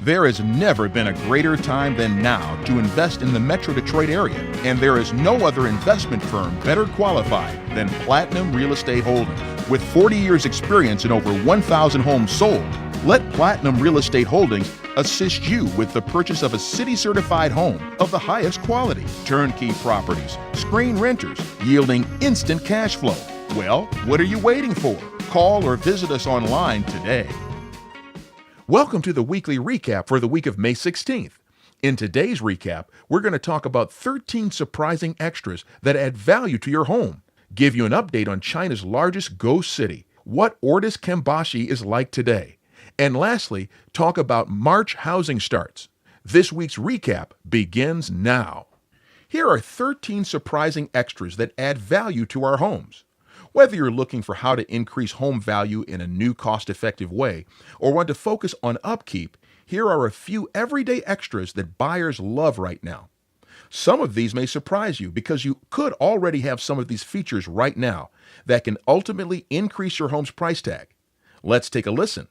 There has never been a greater time than now to invest in the Metro Detroit area, and there is no other investment firm better qualified than Platinum Real Estate Holdings. With 40 years experience and over 1,000 homes sold, let Platinum Real Estate Holdings assist you with the purchase of a city-certified home of the highest quality. Turnkey properties, screen renters, yielding instant cash flow. Well, what are you waiting for? Call or visit us online today. Welcome to the weekly recap for the week of May 16th. In today's recap, we're going to talk about 13 surprising extras that add value to your home, give you an update on China's largest ghost city, what Ortis Kembashi is like today, and lastly, talk about March housing starts. This week's recap begins now. Here are 13 surprising extras that add value to our homes. Whether you're looking for how to increase home value in a new cost-effective way or want to focus on upkeep, here are a few everyday extras that buyers love right now. Some of these may surprise you because you could already have some of these features right now that can ultimately increase your home's price tag. Let's take a listen.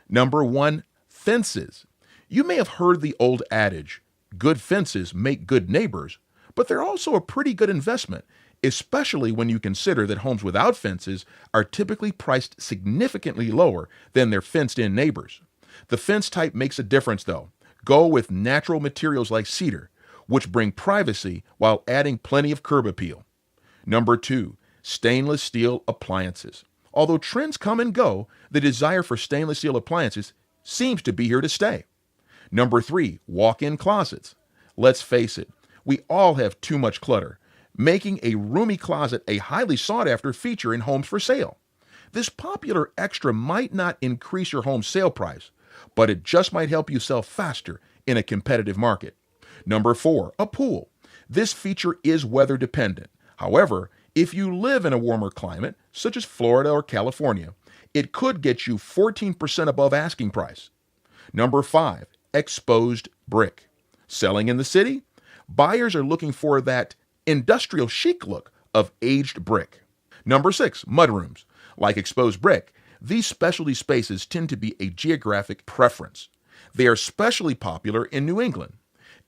Number 1, fences. You may have heard the old adage, good fences make good neighbors, but they're also a pretty good investment, especially when you consider that homes without fences are typically priced significantly lower than their fenced-in neighbors. The fence type makes a difference, though. Go with natural materials like cedar, which bring privacy while adding plenty of curb appeal. Number 2, stainless steel appliances. Although trends come and go, the desire for stainless steel appliances seems to be here to stay. Number 3, walk-in closets. Let's face it, we all have too much clutter, making a roomy closet a highly sought-after feature in homes for sale. This popular extra might not increase your home sale price, but it just might help you sell faster in a competitive market. Number 4, a pool. This feature is weather dependent. However, if you live in a warmer climate, such as Florida or California, it could get you 14% above asking price. Number 5, exposed brick. Selling in the city? Buyers are looking for that industrial chic look of aged brick. Number 6, mudrooms. Like exposed brick, these specialty spaces tend to be a geographic preference. They are especially popular in New England.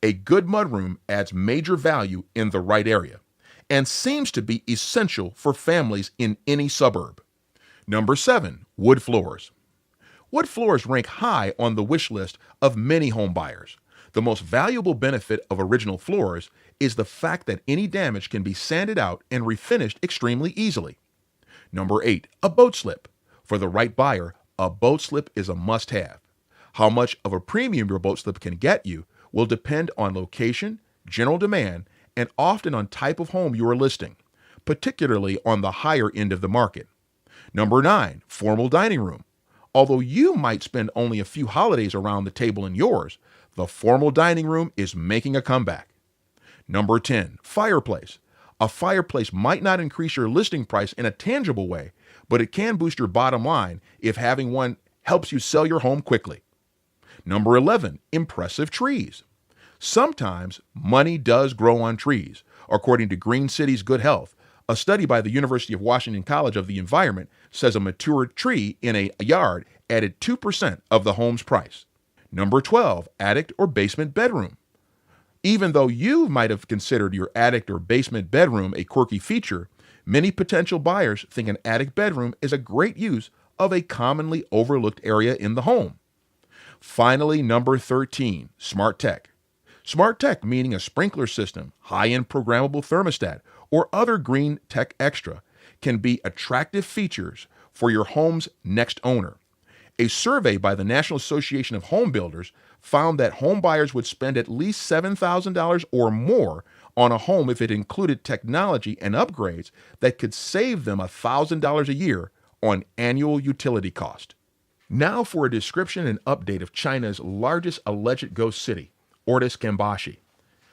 A good mudroom adds major value in the right area and seems to be essential for families in any suburb. Number 7, wood floors. Wood floors rank high on the wish list of many home buyers. The most valuable benefit of original floors is the fact that any damage can be sanded out and refinished extremely easily. Number 8, a boat slip. For the right buyer, a boat slip is a must-have. How much of a premium your boat slip can get you will depend on location, general demand, and often on type of home you are listing, particularly on the higher end of the market. Number 9, formal dining room. Although you might spend only a few holidays around the table in yours, the formal dining room is making a comeback. Number 10, fireplace. A fireplace might not increase your listing price in a tangible way, but it can boost your bottom line if having one helps you sell your home quickly. Number 11, impressive trees. Sometimes money does grow on trees. According to Green Cities Good Health, a study by the University of Washington College of the Environment says a mature tree in a yard added 2% of the home's price. Number 12, attic or basement bedroom. Even though you might have considered your attic or basement bedroom a quirky feature, many potential buyers think an attic bedroom is a great use of a commonly overlooked area in the home. Finally, number 13, smart tech. Smart tech meaning a sprinkler system, high-end programmable thermostat, or other green tech extra can be attractive features for your home's next owner. A survey by the National Association of Home Builders found that home buyers would spend at least $7,000 or more on a home if it included technology and upgrades that could save them $1,000 a year on annual utility cost. Now for a description and update of China's largest alleged ghost city, Ortis Kembashi,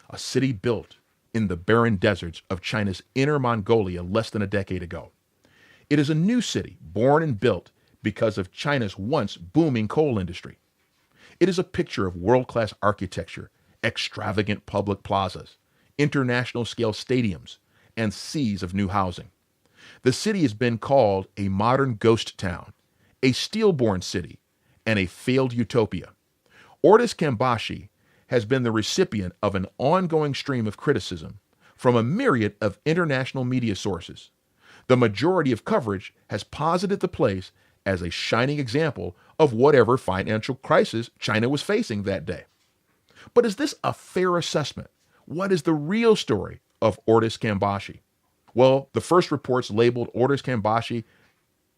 a city built in the barren deserts of China's Inner Mongolia less than a decade ago. It is a new city born and built because of China's once booming coal industry. It is a picture of world-class architecture, extravagant public plazas, international-scale stadiums, and seas of new housing. The city has been called a modern ghost town, a steel-born city, and a failed utopia. Ortis Kambashi has been the recipient of an ongoing stream of criticism from a myriad of international media sources. The majority of coverage has posited the place as a shining example of whatever financial crisis China was facing that day. But is this a fair assessment? What is the real story of Ortis Kambashi? Well, the first reports labeled Ortis Kambashi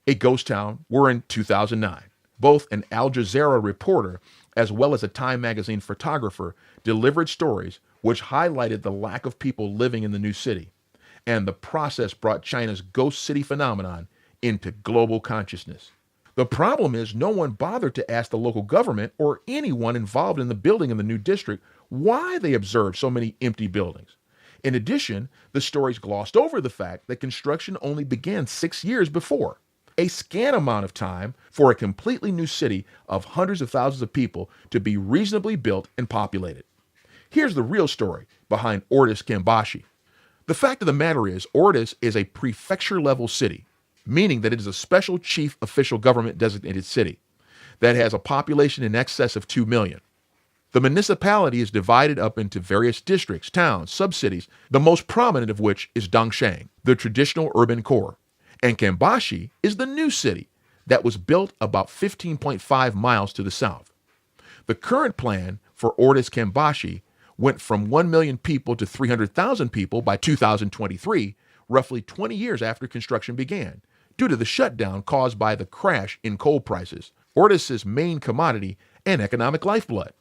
a ghost town were in 2009. Both an Al Jazeera reporter as well as a Time magazine photographer delivered stories which highlighted the lack of people living in the new city, and the process brought China's ghost city phenomenon into global consciousness. The problem is no one bothered to ask the local government or anyone involved in the building in the new district why they observed so many empty buildings. In addition, the stories glossed over the fact that construction only began 6 years before, a scant amount of time for a completely new city of hundreds of thousands of people to be reasonably built and populated. Here's the real story behind Ortis Kambashi. The fact of the matter is, Ortis is a prefecture-level city, meaning that it is a special chief official government designated city that has a population in excess of 2 million. The municipality is divided up into various districts, towns, sub-cities, the most prominent of which is Dongsheng, the traditional urban core. And Kambashi is the new city that was built about 15.5 miles to the south. The current plan for Ortis Kambashi went from 1 million people to 300,000 people by 2023, roughly 20 years after construction began, due to the shutdown caused by the crash in coal prices, Ortis's main commodity and economic lifeblood.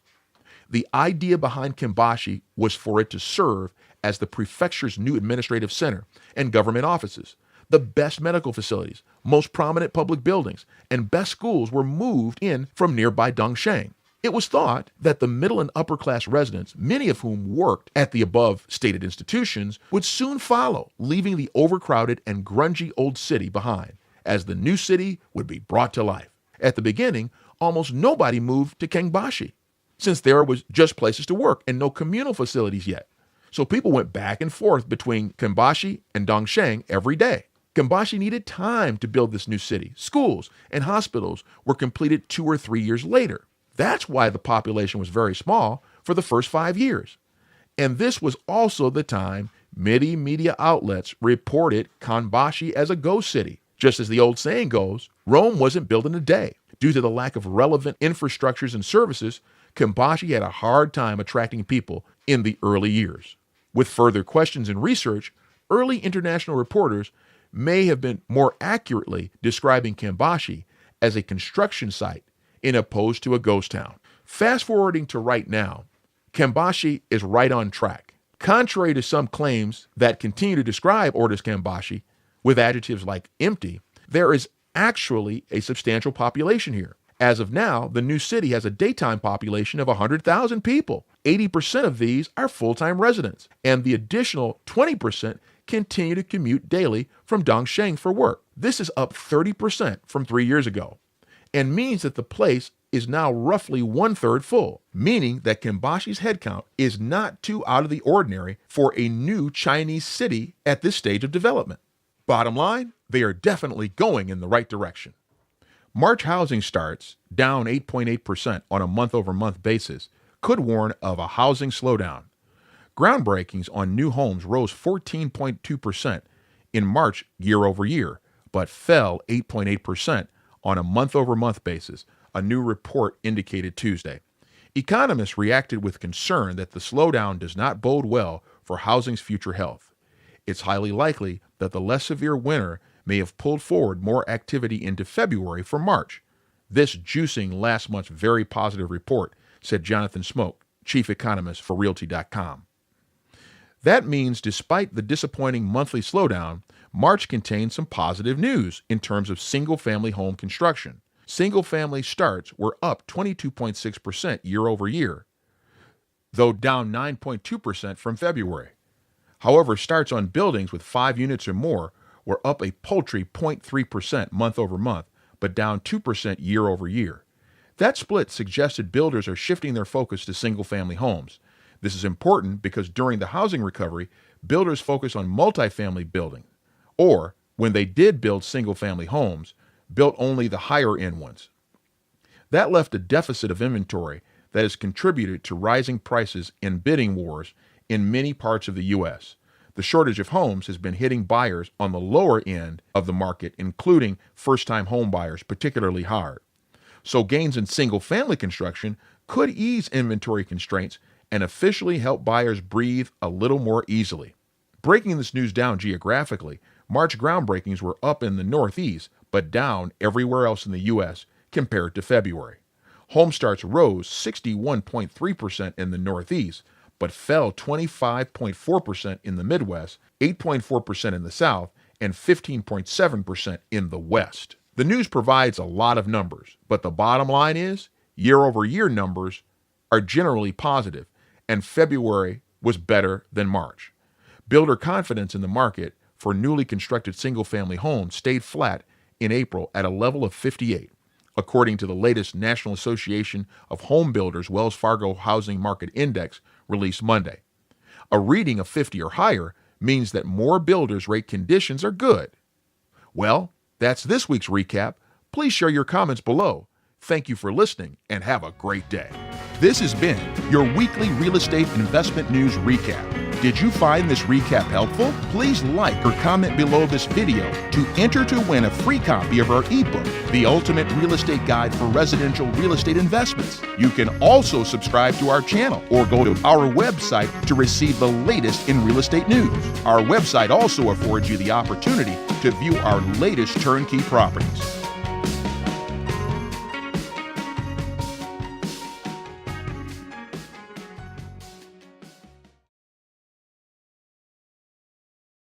The idea behind Kambashi was for it to serve as the prefecture's new administrative center and government offices. The best medical facilities, most prominent public buildings, and best schools were moved in from nearby Dongsheng. It was thought that the middle and upper class residents, many of whom worked at the above stated institutions, would soon follow, leaving the overcrowded and grungy old city behind, as the new city would be brought to life. At the beginning, almost nobody moved to Kambashi, since there was just places to work and no communal facilities yet. So people went back and forth between Kambashi and Dongsheng every day. Kambashi needed time to build this new city. Schools and hospitals were completed 2 or 3 years later. That's why the population was very small for the first 5 years. And this was also the time many media outlets reported Kambashi as a ghost city. Just as the old saying goes, Rome wasn't built in a day. Due to the lack of relevant infrastructures and services, Kambashi had a hard time attracting people in the early years. With further questions and research, early international reporters may have been more accurately describing Kambashi as a construction site in opposed to a ghost town. Fast forwarding to right now, Kambashi is right on track. Contrary to some claims that continue to describe Ortis Kambashi with adjectives like empty, there is actually a substantial population here. As of now, the new city has a daytime population of 100,000 people. 80% of these are full-time residents, and the additional 20% continue to commute daily from Dongsheng for work. This is up 30% from 3 years ago, and means that the place is now roughly 1/3 full, meaning that Kambashi's headcount is not too out of the ordinary for a new Chinese city at this stage of development. Bottom line, they are definitely going in the right direction. March housing starts, down 8.8% on a month-over-month basis, could warn of a housing slowdown. Groundbreakings on new homes rose 14.2% in March year over year, but fell 8.8% on a month-over-month basis, a new report indicated Tuesday. Economists reacted with concern that the slowdown does not bode well for housing's future health. It's highly likely that the less severe winter may have pulled forward more activity into February from March. This juicing last month's very positive report, said Jonathan Smoke, chief economist for Realty.com. That means despite the disappointing monthly slowdown, March contained some positive news in terms of single-family home construction. Single-family starts were up 22.6% year over year, though down 9.2% from February. However, starts on buildings with 5 units or more were up a paltry 0.3% month over month, but down 2% year over year. That split suggested builders are shifting their focus to single-family homes. This is important because during the housing recovery, builders focused on multifamily building, or when they did build single-family homes, built only the higher-end ones. That left a deficit of inventory that has contributed to rising prices and bidding wars in many parts of the U.S. The shortage of homes has been hitting buyers on the lower end of the market, including first-time home buyers, particularly hard. So gains in single-family construction could ease inventory constraints and officially help buyers breathe a little more easily. Breaking this news down geographically, March groundbreakings were up in the Northeast, but down everywhere else in the U.S. compared to February. Home starts rose 61.3% in the Northeast, but fell 25.4% in the Midwest, 8.4% in the South, and 15.7% in the West. The news provides a lot of numbers, but the bottom line is year-over-year numbers are generally positive, and February was better than March. Builder confidence in the market for newly constructed single-family homes stayed flat in April at a level of 58, according to the latest National Association of Home Builders Wells Fargo Housing Market Index released Monday. A reading of 50 or higher means that more builders rate conditions are good. Well, that's this week's recap. Please share your comments below. Thank you for listening and have a great day. This has been your weekly real estate investment news recap. Did you find this recap helpful? Please like or comment below this video to enter to win a free copy of our ebook, The Ultimate Real Estate Guide for Residential Real Estate Investments. You can also subscribe to our channel or go to our website to receive the latest in real estate news. Our website also affords you the opportunity to view our latest turnkey properties.